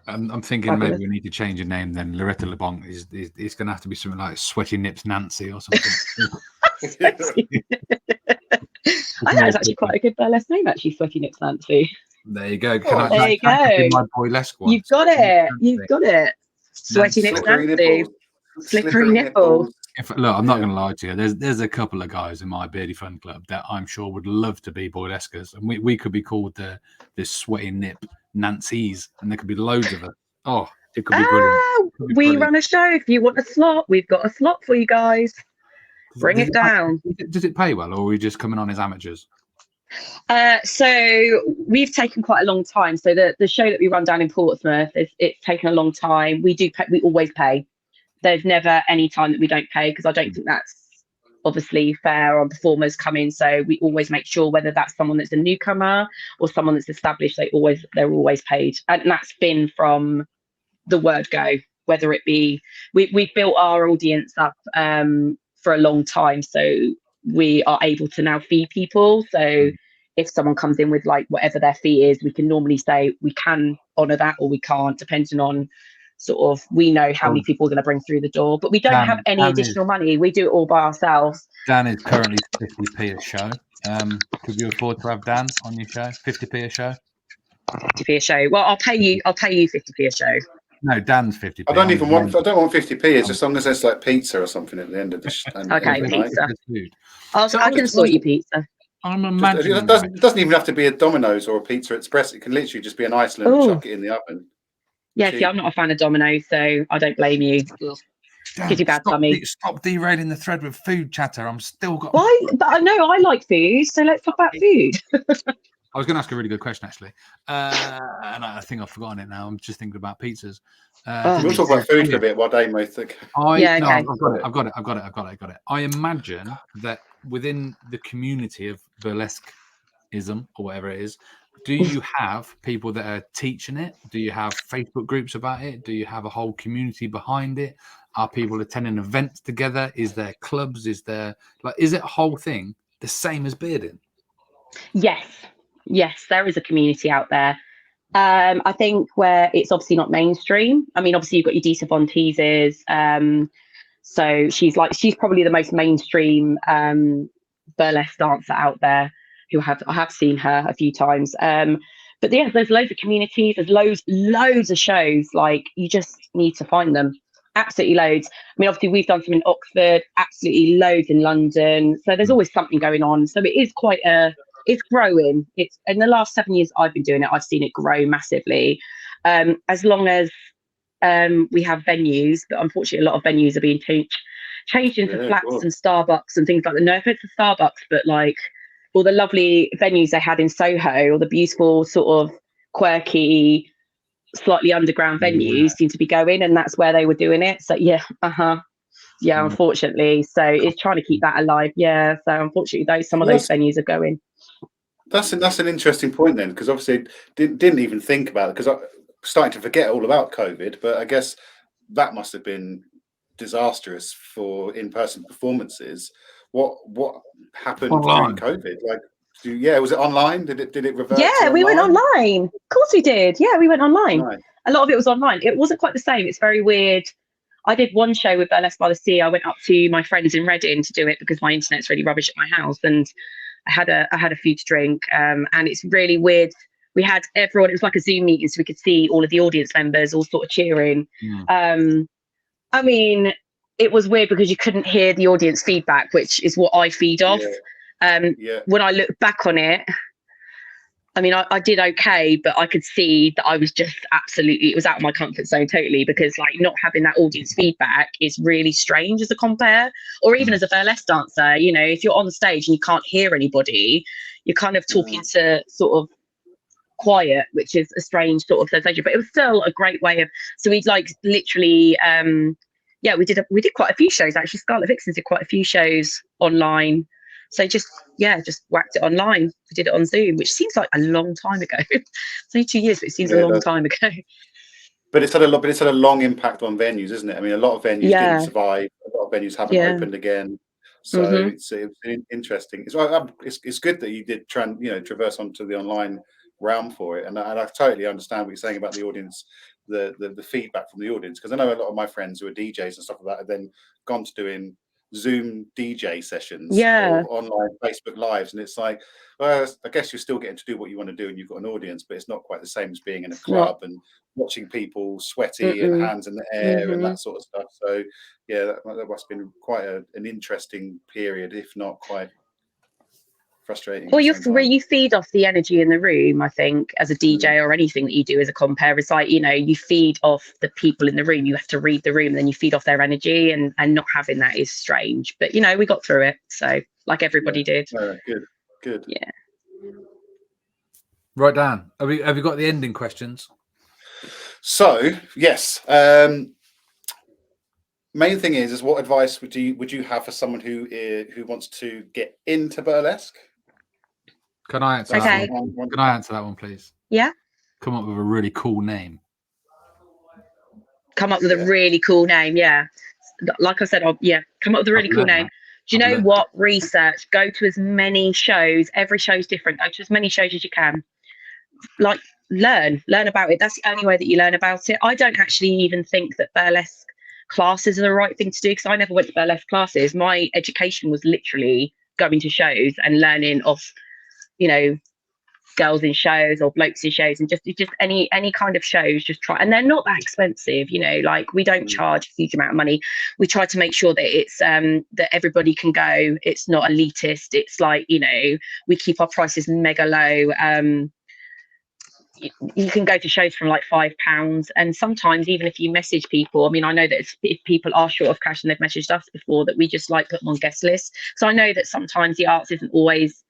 Speaker 2: I'm thinking maybe we need to change your name then. Loretta LeBonke is going to have to be something like Sweaty Nips Nancy or something.
Speaker 3: I know it's actually quite a good burlesque name, actually, Sweaty Nips Nancy.
Speaker 2: There you go.
Speaker 3: There you go.
Speaker 2: My Burlesque one.
Speaker 3: You've got it. You've got it. Sweaty Nips Nancy. Slippery nipples.
Speaker 2: Look, I'm not going to lie to you. There's a couple of guys in my Beardy Fun Club that I'm sure would love to be Burlesquers, and we could be called the Sweaty Nip Nancy's, and there could be loads of it. Oh, it could be brilliant.
Speaker 3: We run a show. If you want a slot, we've got a slot for you guys. Bring it down.
Speaker 2: Does it pay well, or are we just coming on as amateurs?
Speaker 3: So we've taken quite a long time. So the show that we run down in Portsmouth, it's taken a long time. We do pay, we always pay. There's never any time that we don't pay, because I don't think that's obviously fair on performers coming. So we always make sure, whether that's someone that's a newcomer or someone that's established, they're always paid. And that's been from the word go, whether it be we've built our audience up for a long time, so we are able to now fee people. So if someone comes in with whatever their fee is, we can normally say we can honour that or we can't, depending on sort of, we know how many people are going to bring through the door, but we don't have any additional money. We do it all by ourselves.
Speaker 2: Dan is currently 50p a show. Could you afford to have Dan on your show? 50p a show?
Speaker 3: 50p a show. Well, I'll pay you 50p a show.
Speaker 2: No, Dan's 50p.
Speaker 1: I don't even want. I don't want 50p. As long as there's like pizza or something at the end of the.
Speaker 3: Okay,
Speaker 1: the night.
Speaker 3: pizza.
Speaker 2: Food.
Speaker 3: I can sort you pizza.
Speaker 2: I'm
Speaker 1: It
Speaker 2: imagining.
Speaker 1: doesn't even have to be a Domino's or a Pizza Express. It can literally just be an Iceland and
Speaker 3: Ooh.
Speaker 1: chuck it in the oven.
Speaker 3: Yeah,
Speaker 1: Cheap.
Speaker 3: see, I'm not a fan of Domino's, so I don't blame you. Gives you bad tummy.
Speaker 2: Stop derailing the thread with food chatter. I'm still got.
Speaker 3: Why? But I know I like food, so let's talk about food.
Speaker 2: I was going to ask a really good question actually, and I think I've forgotten it now. I'm just thinking about pizzas.
Speaker 1: We'll talk about food for a bit while Damo think.
Speaker 3: Yeah, okay.
Speaker 2: I've got it. I imagine that within the community of burlesqueism or whatever it is, do you have people that are teaching it? Do you have Facebook groups about it? Do you have a whole community behind it? Are people attending events together? Is there clubs? Is it a whole thing the same as bearding?
Speaker 3: Yes, there is a community out there. I think where it's obviously not mainstream. I mean, obviously you've got your Disa Von Teasers. So she's probably the most mainstream burlesque dancer out there. I have seen her a few times. But yeah, there's loads of communities. There's loads of shows. Like you just need to find them. Absolutely loads. I mean, obviously we've done some in Oxford. Absolutely loads in London. So there's always something going on. So it is it's growing. It's in the last 7 years I've been doing it, I've seen it grow massively. As long as we have venues, but unfortunately a lot of venues are being changed into flats and Starbucks and things like that. No offense to Starbucks, but like all the lovely venues they had in Soho, or the beautiful sort of quirky, slightly underground venues seem to be going, and that's where they were doing it. So unfortunately. So it's trying to keep that alive. Yeah. So unfortunately some of those venues are going.
Speaker 1: That's an interesting point then, because obviously didn't even think about it, because I'm starting to forget all about COVID, but I guess that must have been disastrous for in-person performances. What happened during COVID? Like, was it online? Did it revert?
Speaker 3: Yeah, we went online. Of course we did. Yeah, we went online.
Speaker 1: Right.
Speaker 3: A lot of it was online. It wasn't quite the same. It's very weird. I did one show with Burlesque by the Sea. I went up to my friends in Reading to do it because my internet's really rubbish at my house, and I had a few to drink. And it's really weird. We had everyone. It was like a Zoom meeting, so we could see all of the audience members all sort of cheering. I mean, it was weird because you couldn't hear the audience feedback, which is what I feed off. When I look back on it, I mean, I did okay, but I could see that I was just it was out of my comfort zone totally, because like not having that audience feedback is really strange as a compare, or even as a burlesque dancer. You know, if you're on stage and you can't hear anybody, you're kind of talking to sort of quiet, which is a strange sort of sensation, but it was still a great way of, so we'd like literally, we did quite a few shows actually. Scarlet Vixens did quite a few shows online. So just whacked it online. We did it on Zoom, which seems like a long time ago. It's only 2 years, but it seems a long time ago.
Speaker 1: But it's had a long impact on venues, isn't it? I mean, a lot of venues didn't survive. A lot of venues haven't opened again. So it's interesting. It's good that you did traverse onto the online realm for it, and I totally understand what you're saying about the audience, the feedback from the audience, because I know a lot of my friends who are DJs and stuff like that have then gone to doing Zoom DJ sessions or online Facebook Lives, and it's like, well, I guess you're still getting to do what you want to do and you've got an audience, but it's not quite the same as being in a club and watching people sweaty and hands in the air and that sort of stuff. So yeah, that must have been quite an interesting period, if not quite frustrating.
Speaker 3: Well, you feed off the energy in the room, I think, as a DJ or anything that you do as a compere. It's like, you feed off the people in the room. You have to read the room, and then you feed off their energy, and not having that is strange. But we got through it, so like everybody did.
Speaker 1: Good.
Speaker 3: Yeah.
Speaker 2: Right, Dan, have you got the ending questions?
Speaker 1: So yes, main thing is what advice would you have for someone who wants to get into burlesque?
Speaker 2: Can I answer that one? Can I answer that one, please?
Speaker 3: Yeah.
Speaker 2: Come up with a really cool name.
Speaker 3: Come up with a really cool name, yeah. Like I said, come up with a really cool name. Do you know what? Research. Go to as many shows. Every show's different. Go to as many shows as you can. Like, learn about it. That's the only way that you learn about it. I don't actually even think that burlesque classes are the right thing to do, because I never went to burlesque classes. My education was literally going to shows and learning off girls in shows or blokes in shows, and just any kind of shows, just try. And they're not that expensive, you know, like we don't charge a huge amount of money. We try to make sure that it's that everybody can go. It's not elitist. It's like, you know, we keep our prices mega low. You can go to shows from like £5, and sometimes even if you message people, I mean, I know that if people are short of cash and they've messaged us before, that we just like put them on guest lists. So I know that sometimes the arts isn't always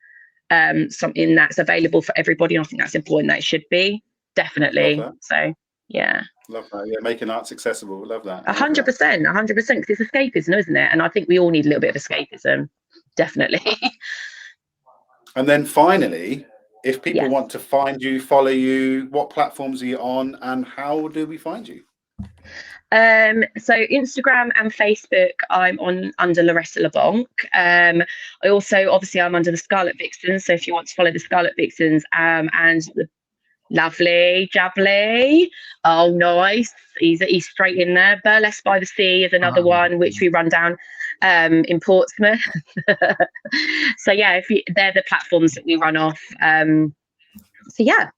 Speaker 3: something that's available for everybody, and I think that's important, that it should be, definitely. So yeah,
Speaker 1: love that. Yeah, making arts accessible. Love that.
Speaker 3: 100%, 100%, because it's escapism, isn't it? And I think we all need a little bit of escapism, definitely.
Speaker 1: And then finally, if people want to find you, follow you, what platforms are you on, and how do we find you?
Speaker 3: So Instagram and Facebook, I'm on under Loretta LeBonke. I also, obviously, I'm under the Scarlet Vixens. So if you want to follow the Scarlet Vixens, and the lovely Jabbly, oh nice, he's straight in there. Burlesque by the Sea is another one which we run down in Portsmouth. So yeah, they're the platforms that we run off. So yeah.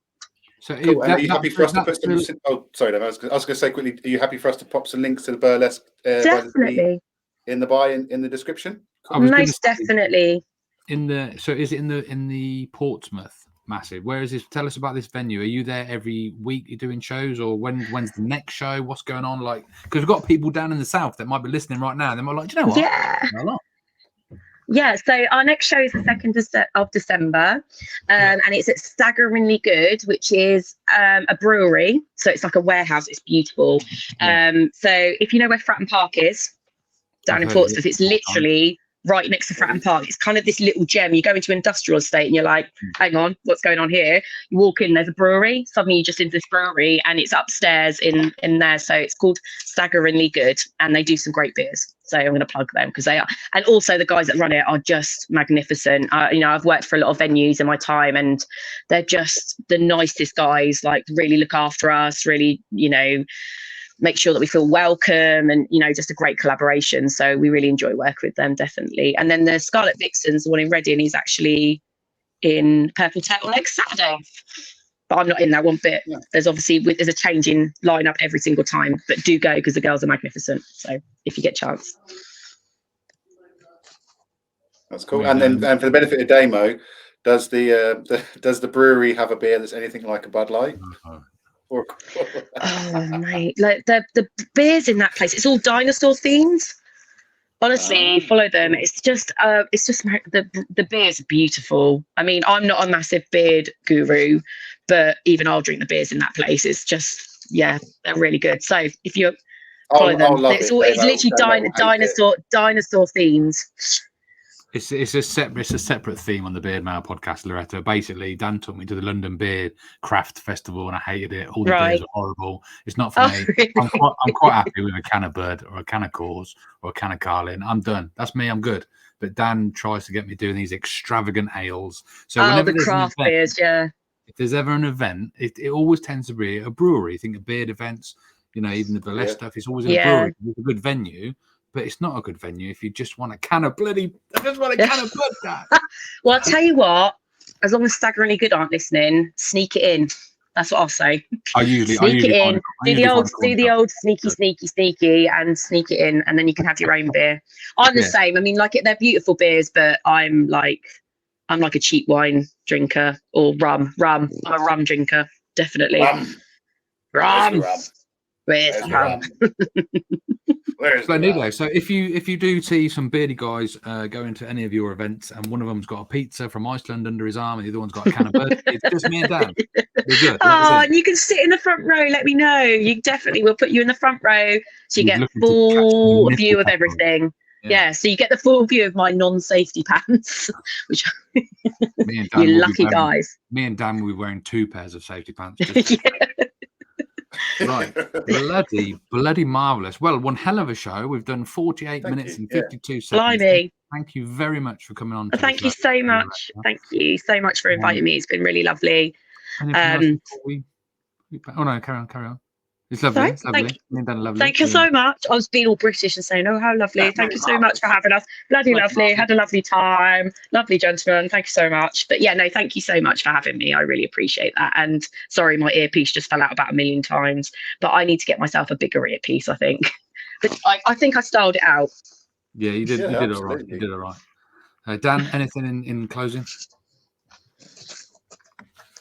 Speaker 1: So cool. And are you happy for us to put some? Oh, sorry, I was going to say quickly. Are you happy for us to pop some links to the Burlesque?
Speaker 3: Definitely.
Speaker 1: In the bio, in the description.
Speaker 3: Most definitely.
Speaker 2: So is it in the Portsmouth massive? Where is this? Tell us about this venue. Are you there every week? You're doing shows, or when's the next show? What's going on? Like, because we've got people down in the south that might be listening right now. They might like, do you know what?
Speaker 3: Yeah. Yeah, so our next show is the 2nd of December, and it's at Staggeringly Good, which is a brewery. So it's like a warehouse. It's beautiful. So if you know where Fratton Park is, down in Portsmouth, it's literally right next to Fratton Park. It's kind of this little gem. You go into an industrial estate and you're like, hang on, what's going on here? You walk in, there's a brewery. Suddenly you're just into this brewery, and it's upstairs in there. So it's called Staggeringly Good, and they do some great beers. So I'm going to plug them because they are. And also the guys that run it are just magnificent. You know, I've worked for a lot of venues in my time, and they're just the nicest guys, like really look after us, really, you know, make sure that we feel welcome, and, you know, just a great collaboration. So we really enjoy working with them, definitely. And then the Scarlet Vixens, the one in Reading, he's actually in Purple Turtle next Saturday. But I'm not in that one bit. Yeah. There's obviously there's a change in lineup every single time, but do go because the girls are magnificent. So if you get a chance.
Speaker 1: That's cool. And then for the benefit of Damo, does the brewery have a beer that's anything like a Bud Light?
Speaker 3: Oh mate, like the beers in that place, it's all dinosaur themes. Honestly, follow them. It's just the beers are beautiful. I mean, I'm not a massive beard guru, but even I'll drink the beers in that place. It's just, yeah, they're really good. So if you follow them, it's literally dinosaur themes.
Speaker 2: It's a separate theme on the Beardmail podcast, Loretta. Basically, Dan took me to the London Beer Craft Festival, and I hated it. All the beers are horrible. It's not for me. Really? I'm quite happy with a can of Bird or a can of Coors or a can of Carlin. I'm done. That's me. I'm good. But Dan tries to get me doing these extravagant ales. So whenever the craft beers, yeah. If there's ever an event, it always tends to be a brewery. I think at beard events, you know, even the burlesque stuff, it's always a brewery. It's a good venue. But it's not a good venue if you just want a can of bloody. I just want a can of blood. That.
Speaker 3: Well, I'll tell you what. As long as Staggeringly Good aren't listening, sneak it in. That's what I'll say.
Speaker 2: I usually
Speaker 3: do the old sneaky, and sneak it in, and then you can have your own beer. I'm the same. I mean, like they're beautiful beers, but I'm like a cheap wine drinker or rum. I'm a rum drinker, definitely. Rum. Where's the rum?
Speaker 2: So if you do see some beardy guys go into any of your events, and one of them's got a pizza from Iceland under his arm and the other one's got a can of bird, it's just me and Dan. We're good.
Speaker 3: And you can sit in the front row. Let me know. You definitely will put you in the front row so you get full view of everything. Yeah, so you get the full view of my non-safety pants, which you lucky guys.
Speaker 2: Me and Dan will be wearing 2 pairs of safety pants. Right, bloody marvelous. Well, one hell of a show. We've done 48 minutes and 52 seconds.
Speaker 3: Blimey.
Speaker 2: Thank you very much for coming on.
Speaker 3: Thank you so much. Thank you so much for inviting me. It's been really lovely.
Speaker 2: Oh no, carry on. It's lovely.
Speaker 3: Sorry?
Speaker 2: It's lovely. Lovely.
Speaker 3: Thank you so much. I was being all British and saying, "Oh, how lovely! Thank you so much for having us. Bloody lovely. Had a lovely time. Lovely gentleman. Thank you so much." But yeah, no, thank you so much for having me. I really appreciate that. And sorry, my earpiece just fell out about 1,000,000 times. But I need to get myself a bigger earpiece, I think. But I think I styled it out.
Speaker 2: Yeah, you did.
Speaker 1: Yeah,
Speaker 2: you did all
Speaker 1: absolutely.
Speaker 2: right. You did all right. Dan, anything in closing?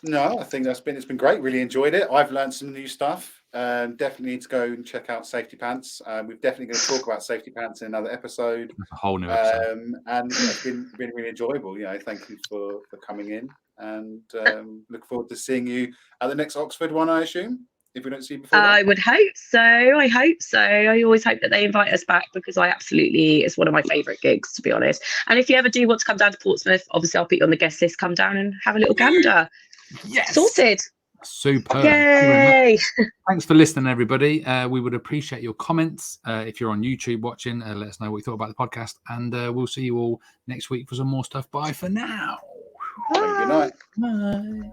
Speaker 1: No, I think it's been great. Really enjoyed it. I've learned some new stuff. Definitely need to go and check out Safety Pants. We're definitely going to talk about Safety Pants in another episode.
Speaker 2: That's a whole new episode.
Speaker 1: And it's been really enjoyable. Thank you for coming in, and look forward to seeing you at the next Oxford one, I assume, if we don't see you before.
Speaker 3: I would hope so. I hope so. I always hope that they invite us back, because it's one of my favourite gigs, to be honest. And if you ever do want to come down to Portsmouth, obviously I'll put you on the guest list. Come down and have a little gander.
Speaker 2: Yes.
Speaker 3: Sorted.
Speaker 2: Superb.
Speaker 3: Yay.
Speaker 2: Thanks for listening, everybody. We would appreciate your comments. If you're on YouTube watching, let us know what you thought about the podcast, and we'll see you all next week for some more stuff. Bye for now.
Speaker 1: Good night.
Speaker 2: Bye.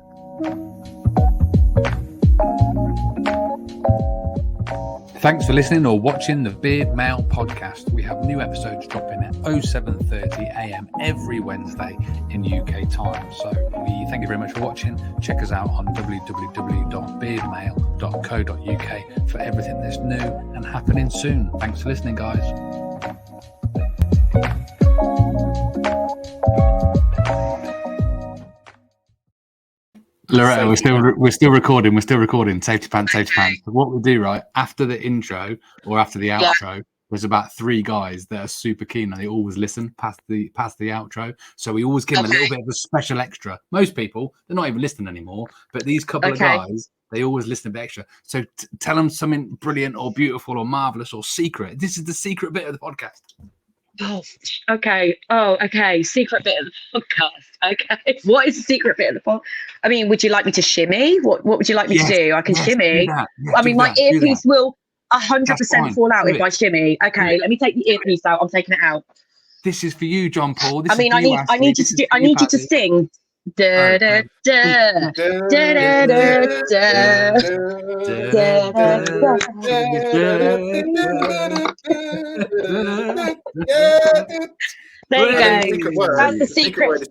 Speaker 2: Thanks for listening or watching the Beardmail podcast. We have new episodes dropping at 07:30 a.m. every Wednesday in UK time. So we thank you very much for watching. Check us out on www.beardmail.co.uk for everything that's new and happening soon. Thanks for listening, guys. Loretta, we're still recording. Safety pants. So what we do, right, after the intro or after the outro, there's about 3 guys that are super keen, and they always listen past the outro. So we always give them a little bit of a special extra. Most people, they're not even listening anymore, but these couple of guys, they always listen a bit extra. So tell them something brilliant or beautiful or marvelous or secret. This is the secret bit of the podcast.
Speaker 3: Oh, okay. Secret bit of the podcast. Okay. What is the secret bit of the podcast? I mean, would you like me to shimmy? What would you like me to do? I can shimmy. I mean, my earpiece will 100% fall out if I shimmy. Okay, let me take the earpiece out. I'm taking it out.
Speaker 2: This is for you, John Paul.
Speaker 3: I need you to sing. Da da da da da There you go. That's the secret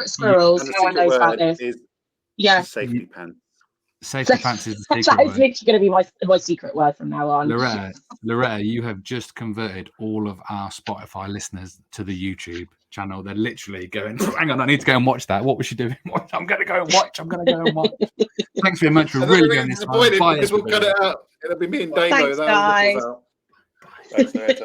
Speaker 3: squirrels. No one knows about this. Yeah.
Speaker 1: Safety pants.
Speaker 2: Safety pants is the secret
Speaker 3: That is
Speaker 2: word.
Speaker 3: literally going to be my secret word from now on.
Speaker 2: Loretta, you have just converted all of our Spotify listeners to the YouTube channel. They're literally going, hang on, I need to go and watch that. What was she doing? I'm going to go and watch. Thanks very much for really going this one. Bye,
Speaker 1: because we'll cut it out. It'll be me and Damo.
Speaker 3: Thanks, guys.
Speaker 1: Thanks,